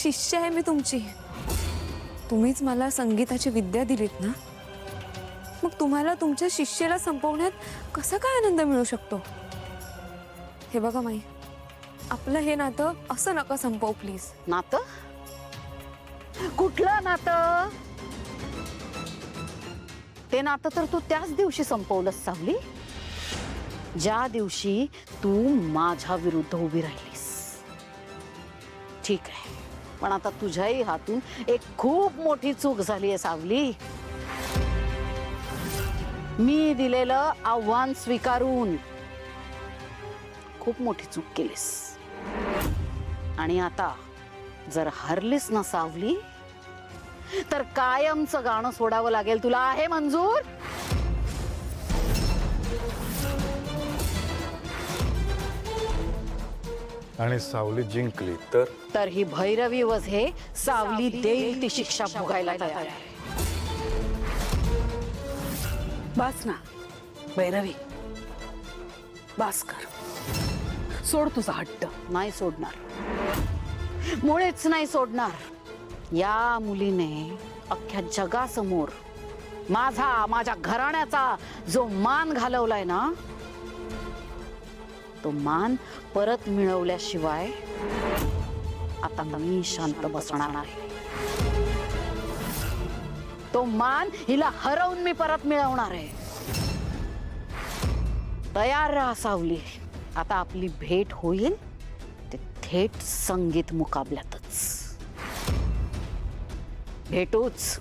शिष्य आहे मी तुमची। तुम्हीच मला संगीताची विद्या दिलीत ना, मग तुम्हाला तुमच्या शिष्याला संपवण्यात कसा काय आनंद मिळू शकतो? हे बघा माई, आपलं हे नातं असं नका संपव प्लीज। नातं? कुठलं नातं? ते नातं तर तू त्याच दिवशी संपवलंस सावली, ज्या दिवशी तू माझ्या विरुद्ध उभी राहिलीस। ठीक आहे, पण आता तुझ्याही हातून एक खूप मोठी चूक झाली आहे सावली। मी दिलेलं आव्हान स्वीकारून खूप मोठी चूक केलीस, आणि आता जर हरलीस ना सावली, तर कायमचं गाणं सोडावं लागेल तुला। आहे मंजूर? आणि सावली जिंकली तर ही भैरवी वझे सावली देईल ती शिक्षा भोगायला तयार आहे। बस ना भैरवी, बस कर, सोड तुझा हट्ट। नाही सोडणार, मुळेच नाही सोडणार। या मुलीने अख्ख्या जगासमोर माझ्या घराण्याचा जो मान घालवलाय ना, तो मान परत मिळवल्याशिवाय आता मी शांत बसणार नाही। तो मान हिला हरवून मी परत मिळवणार आहे। तयार राहा सावली, आता आपली भेट होईल ते थेट संगीत मुकाबल्यातच। भेटूच।